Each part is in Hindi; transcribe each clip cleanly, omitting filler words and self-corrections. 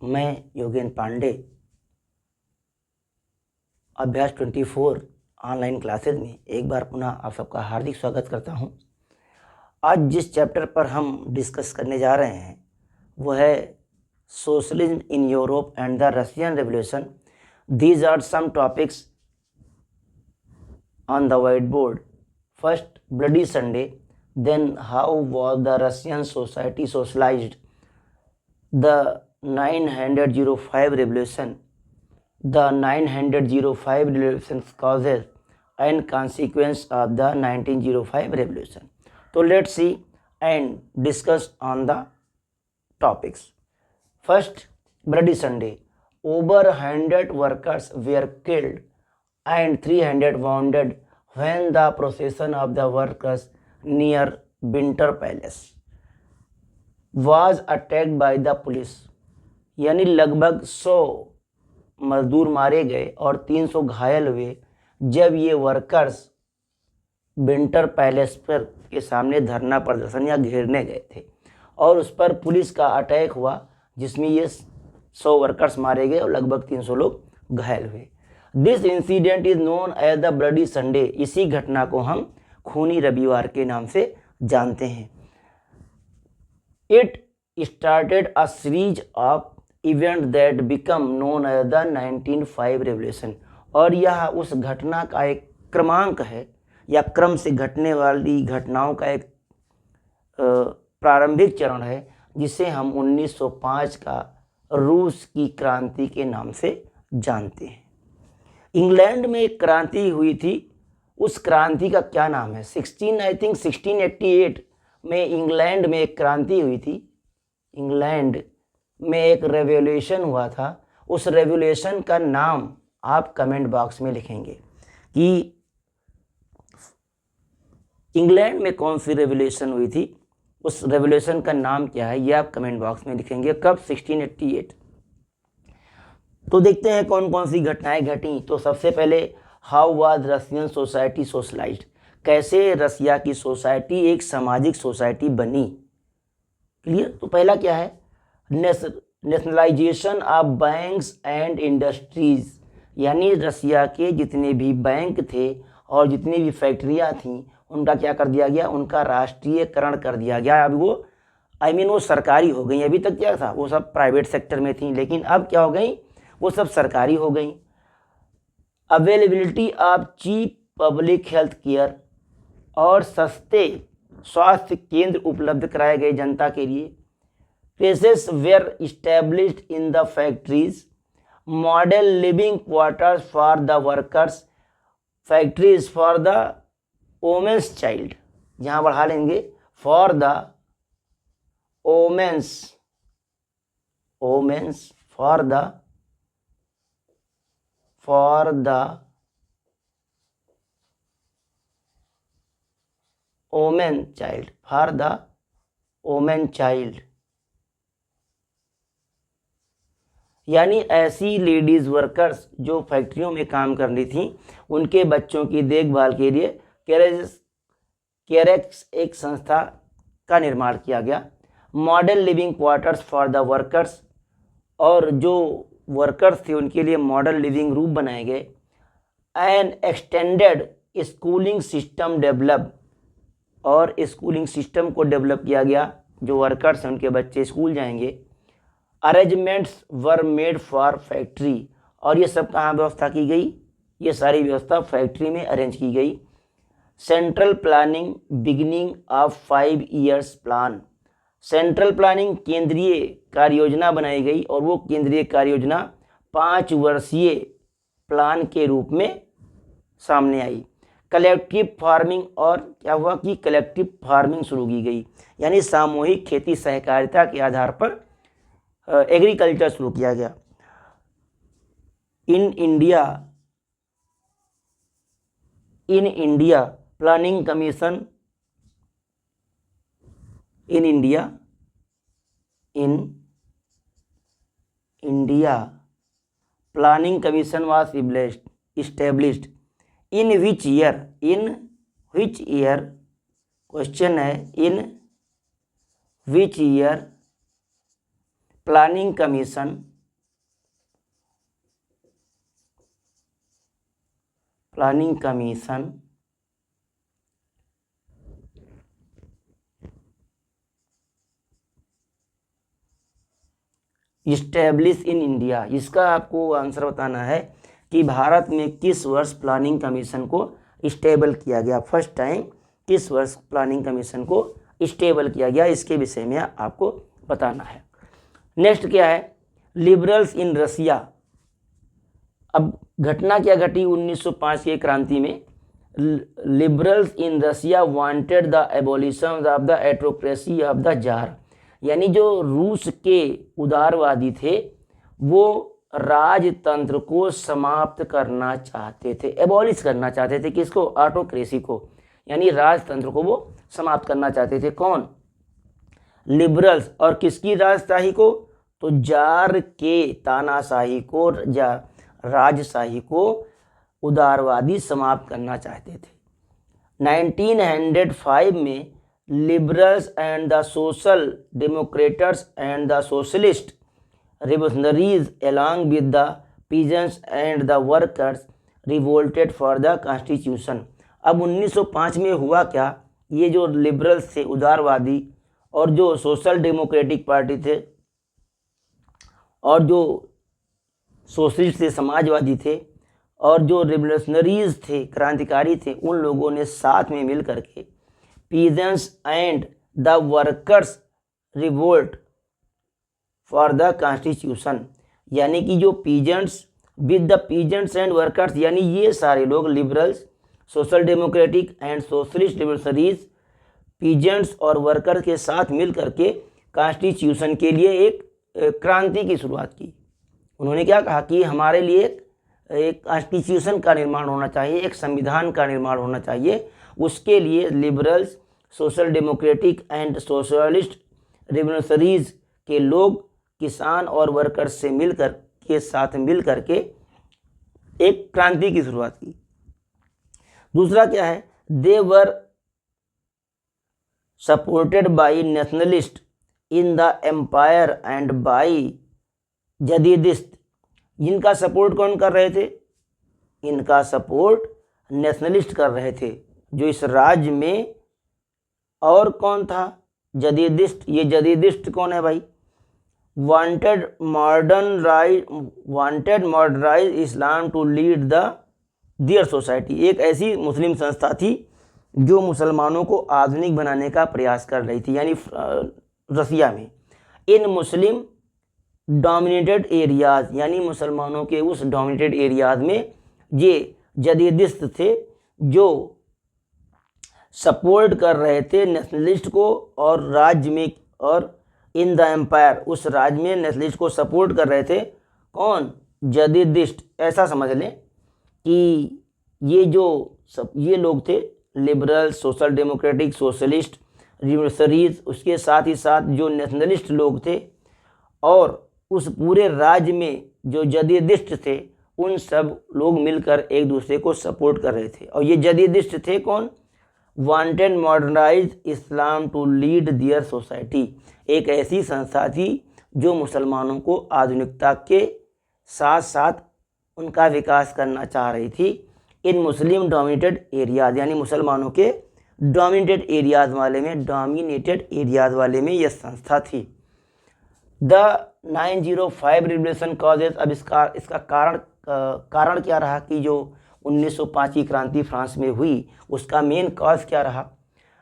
मैं योगेन पांडे अभ्यास 24 ऑनलाइन क्लासेज में एक बार पुनः आप सबका हार्दिक स्वागत करता हूं। आज जिस चैप्टर पर हम डिस्कस करने जा रहे हैं वह है socialism in Europe and the Russian revolution. These are some topics on the white board. First, bloody Sunday, then how was the Russian society socialised, the 905 revolution, the 905 revolution's causes and consequence of the 1905 revolution. So let's see and discuss on the topics. First, Bloody Sunday. Over 100 workers were killed and 300 wounded when the procession of the workers near Winter Palace was attacked by the police. यानी लगभग 100 मजदूर मारे गए और 300 घायल हुए जब ये वर्कर्स विंटर पैलेस पर के सामने धरना प्रदर्शन या घेरने गए थे और उस पर पुलिस का अटैक हुआ जिसमें ये 100 वर्कर्स मारे गए और लगभग 300 लोग घायल हुए। This incident is known as the bloody Sunday. इसी घटना को हम खूनी रविवार के नाम से जानते हैं। It started a series of events that become known as the 1905 revolution। और यह उस घटना का एक क्रमांक है या क्रम से घटने वाली घटनाओं का एक प्रारंभिक चरण है जिसे हम 1905 का रूस की क्रांति के नाम से जानते हैं। इंग्लैंड में एक क्रांति हुई थी, उस क्रांति का क्या नाम है? 1688 में इंग्लैंड में एक क्रांति हुई थी। इंग्लैंड में एक रेवोल्यूशन हुआ था। उस रेवोल्यूशन का नाम आप कमेंट बॉक्स में लिखेंगे कि इंग्लैंड में कौन सी रेवोल्यूशन हुई थी, उस रेवोल्यूशन का नाम क्या है, ये आप कमेंट बॉक्स में लिखेंगे। कब? 1688। तो देखते हैं कौन कौन सी घटनाएं घटी। तो सबसे पहले, how was Russian society socialised. कैसे रसिया की सोसाइटी एक सामाजिक सोसाइटी बनी। क्लियर? तो पहला क्या है? Nationalisation of banks and industries. यानी रसिया के जितने भी बैंक थे और जितनी भी फैक्ट्रियां थीं उनका क्या कर दिया गया? उनका राष्ट्रीयकरण कर दिया गया। अब वो वो सरकारी हो गई। अभी तक क्या था? वो सब प्राइवेट सेक्टर में थी, लेकिन अब क्या हो गई? वो सब सरकारी हो गई। Availability of cheap public health care, और सस्ते स्वास्थ्य केंद्र उपलब्ध कराए गए जनता के लिए। Places where established in the factories. Model living quarters for the workers. Factories for the womens child, यहाँ बढ़ा लेंगे, for the womens for the women child, for the women child. यानी ऐसी लेडीज वर्कर्स जो फैक्ट्रियों में काम कर रही थी उनके बच्चों की देखभाल के लिए केरेक्स एक संस्था का निर्माण किया गया। Model living quarters for the workers, और जो वर्कर्स थे उनके लिए मॉडल लिविंग रूम बनाए गए। And extended schooling system develop, और स्कूलिंग सिस्टम को डेवलप किया गया। जो वर्कर्स हैं उनके बच्चे स्कूल जाएंगे। Arrangements were made for factory, और ये सब कहाँ व्यवस्था की गई? ये सारी व्यवस्था फैक्ट्री में अरेंज की गई। Central planning beginning of 5 years plan. Central planning, केंद्रीय कार्य योजना बनाई गई और वो केंद्रीय कार्य योजना 5 वर्षीय प्लान के रूप में सामने आई। कलेक्टिव फार्मिंग, और क्या हुआ कि कलेक्टिव फार्मिंग शुरू की गई, यानी सामूहिक खेती सहकारिता के आधार पर एग्रीकल्चर शुरू किया गया। In India planning commission, in India planning commission was established in which year? Question है, इन which year planning commission planning commission establish in India. इसका आपको आंसर बताना है कि भारत में किस वर्ष प्लानिंग कमीशन को स्टेबल किया गया, फर्स्ट टाइम किस वर्ष प्लानिंग कमीशन को स्टेबल किया गया, इसके विषय में आपको बताना है। नेक्स्ट क्या है, लिबरल्स इन रसिया। अब घटना क्या घटी 1905 की क्रांति में, liberals in Russia wanted the abolition of the autocracy of the tsar. यानी जो रूस के उदारवादी थे वो राजतंत्र को समाप्त करना चाहते थे, एबॉलिश करना चाहते थे, किसको, ऑटोक्रेसी को, यानी राजतंत्र को वो समाप्त करना चाहते थे। कौन, लिबरल्स। और किसकी राजशाही को, तो जार के तानाशाही को, राजशाही को उदारवादी समाप्त करना चाहते थे। 1905 में liberals and the social Democrats and the socialist revolutionaries along with the peasants and the workers revolted for the constitution। अब 1905 में हुआ क्या, ये जो लिबरल्स थे उदारवादी और जो सोशल डेमोक्रेटिक पार्टी थे और जो सोशलिस्ट थे समाजवादी थे और जो रिवोल्यूशनरीज थे क्रांतिकारी थे, उन लोगों ने साथ में मिल करके peasants and the workers revolt for the constitution. यानी कि जो peasants with the peasants and workers, यानी ये सारे लोग liberals, social democratic and socialist revolutionaries, peasants और वर्कर के साथ मिल करके कॉन्स्टिट्यूशन के लिए एक क्रांति की शुरुआत की। उन्होंने क्या कहा कि हमारे लिए एक कॉन्स्टिट्यूशन का निर्माण होना चाहिए, एक संविधान का निर्माण होना चाहिए। उसके लिए liberals, social democratic and socialist revolutionaries के लोग किसान और वर्कर्स से मिलकर के साथ मिल करके एक क्रांति की शुरुआत की। दूसरा क्या है, they were supported by nationalist in the empire and by jadidists. इनका सपोर्ट कौन कर रहे थे, इनका सपोर्ट नेशनलिस्ट कर रहे थे जो इस राज्य में, और कौन था, जदीदिस्ट। ये जदीदिस्ट कौन है भाई, wanted modernise Islam to lead the their society. एक ऐसी मुस्लिम संस्था थी जो मुसलमानों को आधुनिक बनाने का प्रयास कर रही थी, यानी रसिया में। इन मुस्लिम डोमिनेटेड एरियाज, यानी मुसलमानों के उस डोमिनेटेड एरियाज में ये जदीदिस्ट थे जो सपोर्ट कर रहे थे नेशनलिस्ट को, और राज्य में, और इन द एम्पायर, उस राज्य में नेशनलिस्ट को सपोर्ट कर रहे थे। कौन, जदीदिस्ट। ऐसा समझ लें कि ये लोग थे liberal, social democratic, socialist, revolutionaries, उसके साथ ही साथ जो नेशनलिस्ट लोग थे, और उस पूरे राज्य में जो जदीदिस्ट थे, उन सब लोग मिलकर एक दूसरे को सपोर्ट कर रहे थे। और ये जदीदिस्ट थे कौन, wanted modernise Islam to lead their society. एक ऐसी संस्था थी जो मुसलमानों को आधुनिकता के साथ साथ उनका विकास करना चाह रही थी। इन मुस्लिम डोमिनेटेड एरियाज, यानी मुसलमानों के डोमिनेटेड एरियाज वाले में यह संस्था थी। The 905 revolution causes. अब इसका कारण क्या रहा कि जो 1905 की क्रांति फ्रांस में हुई, उसका मेन कॉज क्या रहा।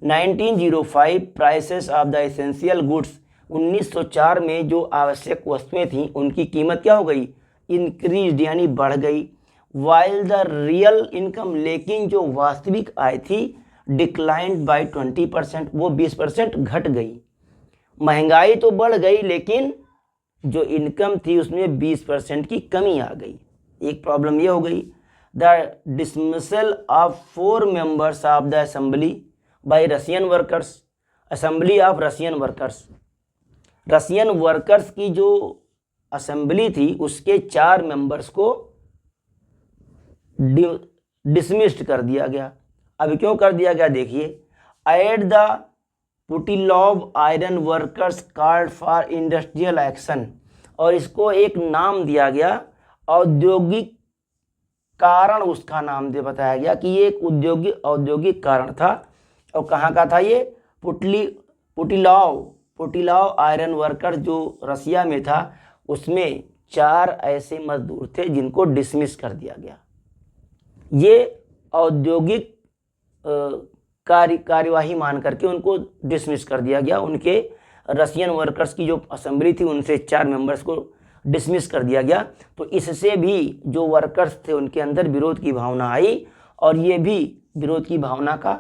1905 prices of the essential goods. 1904 में जो आवश्यक वस्तुएं थीं उनकी कीमत क्या हो गई, इंक्रीज, यानी बढ़ गई। वाइल द रियल इनकम, लेकिन जो वास्तविक आय थी, डिक्लाइंड बाय 20%, वो 20% घट गई। महंगाई तो बढ़ गई लेकिन जो इनकम थी उसमें 20% की कमी आ गई। एक प्रॉब्लम ये हो गई। The dismissal of 4 members of the assembly bye Russian workers. Assembly of Russian workers, Russian workers की जो असेंबली थी उसके 4 मेंबर्स को डिसमिस्ड कर दिया गया। अब क्यों कर दिया गया, देखिए। At the Putilov iron workers called for industrial action, और इसको एक नाम दिया गया औद्योगिक कारण उसका नाम दे बताया गया कि ये एक औद्योगिक कारण था। और कहाँ का था ये? पुटिलाव आयरन वर्कर जो रसिया में था, उसमें 4 ऐसे मजदूर थे जिनको डिसमिस कर दिया गया। ये औद्योगिक कार्यवाही मान करके उनको डिसमिस कर दिया गया। उनके रशियन वर्कर्स की जो असेंबली थी उनसे 4 मेंबर्स को डिसमिस कर दिया गया। तो इससे भी जो वर्कर्स थे उनके अंदर विरोध की भावना आई और ये भी विरोध की भावना का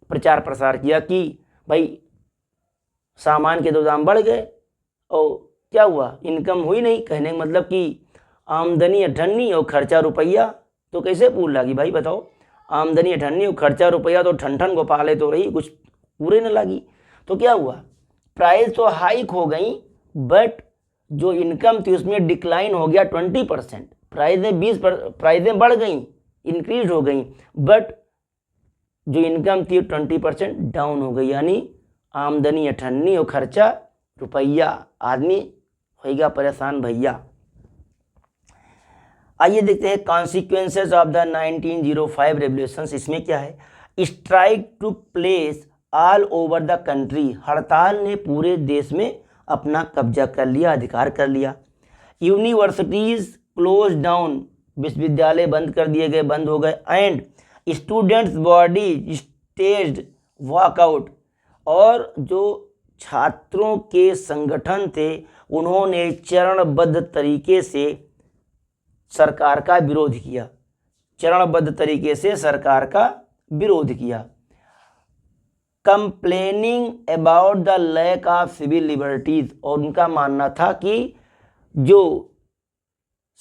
प्रचार प्रसार किया कि भाई सामान के तो दाम बढ़ गए और क्या हुआ, इनकम हुई नहीं। कहने का मतलब कि आमदनी अठन्नी और खर्चा रुपया, तो कैसे पूल लगी भाई बताओ। आमदनी अठन्नी और खर्चा रुपया तो ठन को पाले तो रही, कुछ पूरे न लगी। तो क्या हुआ, प्राइस तो हाइक हो गई बट जो इनकम थी उसमें डिक्लाइन हो गया 20%। प्राइजें बढ़ गई, इंक्रीज हो गई, बट जो इनकम थी 20% डाउन हो गई। यानी आमदनी अठन्नी और खर्चा रुपया, आदमी होएगा परेशान भैया। आइए देखते हैं कॉन्सिक्वेंसेस ऑफ द 1905 रेवोल्यूशंस। इसमें क्या है? Strike took place all over the country. हड़ताल ने पूरे देश में अपना कब्जा कर लिया, अधिकार कर लिया। यूनिवर्सिटीज क्लोज डाउन, विश्वविद्यालय बंद कर दिए गए, बंद हो गए। And students body staged walkout, और जो छात्रों के संगठन थे उन्होंने चरणबद्ध तरीके से सरकार का विरोध किया, चरणबद्ध तरीके से सरकार का विरोध किया। Complaining about the lack of civil liberties, और उनका मानना था कि जो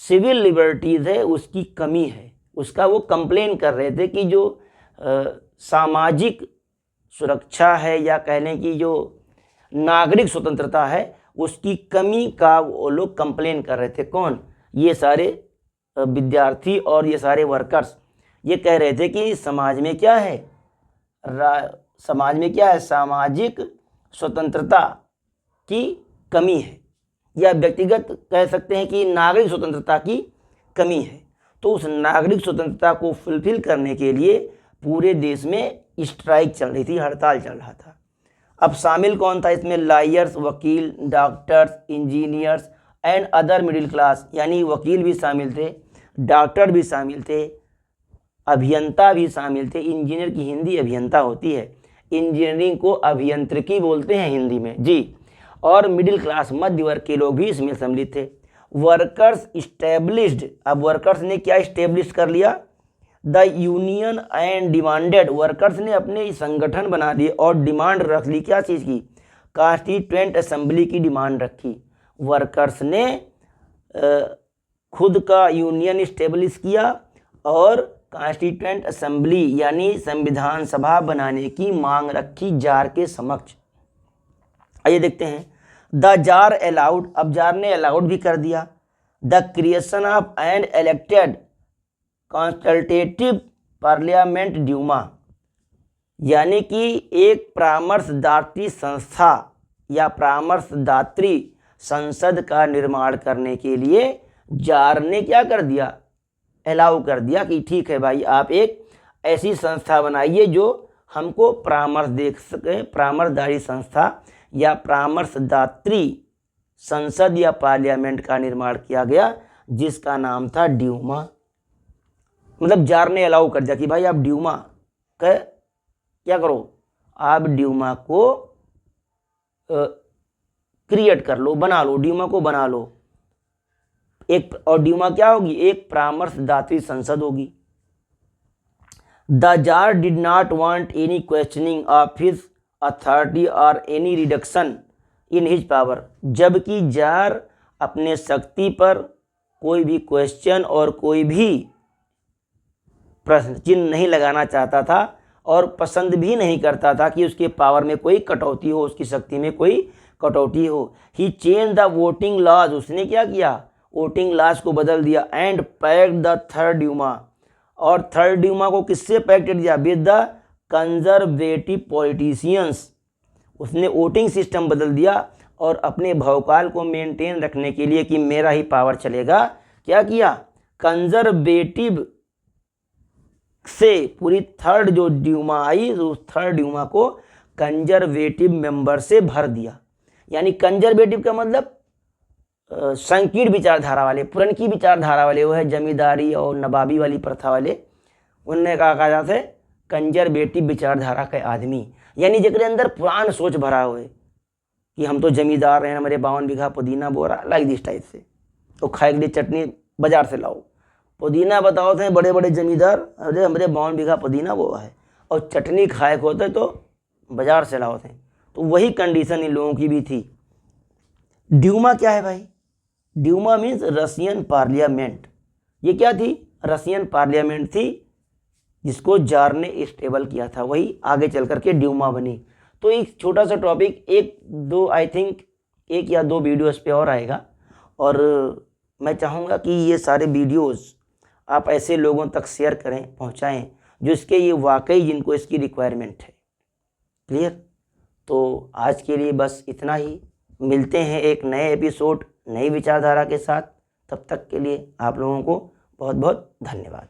सिविल लिबर्टीज है उसकी कमी है, उसका वो कंप्लेन कर रहे थे कि जो सामाजिक सुरक्षा है या कहने की जो नागरिक स्वतंत्रता है उसकी कमी का वो लोग कंप्लेन कर रहे थे। कौन? ये सारे विद्यार्थी और ये सारे वर्कर्स ये कह रहे थे कि समाज में क्या है, सामाजिक स्वतंत्रता की कमी है, या व्यक्तिगत कह सकते हैं कि नागरिक स्वतंत्रता की कमी है। तो उस नागरिक स्वतंत्रता को फुलफिल करने के लिए पूरे देश में स्ट्राइक चल रही थी, हड़ताल चल रहा था। अब शामिल कौन था इसमें? लॉयर्स, वकील, doctors, engineers and other middle class, यानी वकील भी शामिल थे, डॉक्टर भी शामिल थे, अभियंता भी शामिल थे। इंजीनियर की हिंदी अभियंता होती है, इंजीनियरिंग को अभियंत्रिकी बोलते हैं हिंदी में जी। और मिडिल क्लास, मध्य वर्ग के लोग भी इसमें सम्मिलित थे। वर्कर्स इस्टेब्लिश्ड, अब वर्कर्स ने क्या इस्टेब्लिश कर लिया? The union and demanded, workers ने अपने संगठन बना दिए और डिमांड रख ली। क्या चीज़ की? कॉन्स्टिट्यूएंट असेंबली की डिमांड रखी। वर्कर्स ने खुद का यूनियन इस्टेब्लिश किया और कॉन्स्टिट्यूएंट असेंबली यानी संविधान सभा बनाने की मांग रखी जार के समक्ष। आइए देखते हैं। द जार अलाउड, अब जार ने अलाउड भी कर दिया the creation of an elected consultative parliament Duma, यानी कि एक परामर्शदात्री संस्था या परामर्शदात्री संसद का निर्माण करने के लिए जार ने क्या कर दिया? अलाउ कर दिया कि ठीक है भाई, आप एक ऐसी संस्था बनाइए जो हमको परामर्श दे सके। परामर्शदारी संस्था या परामर्शदात्री संसद या पार्लियामेंट का निर्माण किया गया जिसका नाम था ड्यूमा। मतलब जार ने अलाउ कर दिया कि भाई आप ड्यूमा का क्या करो, आप ड्यूमा को क्रिएट कर लो, बना लो, ड्यूमा को बना लो। एक और ड्यूमा क्या होगी? एक परामर्शदात्री संसद होगी। The tsar did not want any questioning of his authority और any reduction in his power, जबकि जार अपने शक्ति पर कोई भी क्वेश्चन और कोई भी प्रश्न चिन्ह नहीं लगाना चाहता था और पसंद भी नहीं करता था कि उसके पावर में कोई कटौती हो, उसकी शक्ति में कोई कटौती हो। He change the voting laws, उसने क्या किया? वोटिंग लॉज को बदल दिया। And packed the third Duma, और थर्ड ड्यूमा को किससे पैक्ट कर दिया? विद द कंजर्वेटिव पॉलिटिशियंस, उसने वोटिंग सिस्टम बदल दिया और अपने भौकाल को मेंटेन रखने के लिए कि मेरा ही पावर चलेगा, क्या किया? कंजर्वेटिव से पूरी थर्ड जो ड्यूमा आई, उस थर्ड ड्यूमा को कंजर्वेटिव मेंबर से भर दिया। यानी कंजर्वेटिव का मतलब संकीर्ण विचारधारा वाले, पुरनकी विचारधारा वाले, वो है जमींदारी और नवाबी वाली प्रथा वाले, उनने कहा जाता है कंजर्वेटिव विचारधारा के आदमी, यानी जिसके अंदर पुरान सोच भरा हुए कि हम तो जमींदार हैं, हमारे 52 बीघा पुदीना बोरा, लाइक दिस टाइप से, तो खाए के लिए चटनी बाजार से लाओ, पुदीना बताओ थे बड़े बड़े जमींदार, अरे हमारे 52 बीघा पुदीना वो है, और चटनी खाए को होते तो बाजार से लाओ थे। तो वही कंडीशन इन लोगों की भी थी। ड्यूमा क्या है भाई? Duma means Russian parliament. ये क्या थी? रशियन पार्लियामेंट थी, जिसको जार ने स्टेबल किया था, वही आगे चल करके ड्यूमा बनी। तो एक छोटा सा टॉपिक, एक दो आई थिंक 1 या 2 वीडियो इस पे और आएगा, और मैं चाहूँगा कि ये सारे वीडियोस आप ऐसे लोगों तक शेयर करें, पहुँचाएं जो इसके ये वाकई जिनको इसकी रिक्वायरमेंट है। क्लियर? तो आज के लिए बस इतना ही, मिलते हैं एक नए एपिसोड नई विचारधारा के साथ। तब तक के लिए आप लोगों को बहुत बहुत धन्यवाद।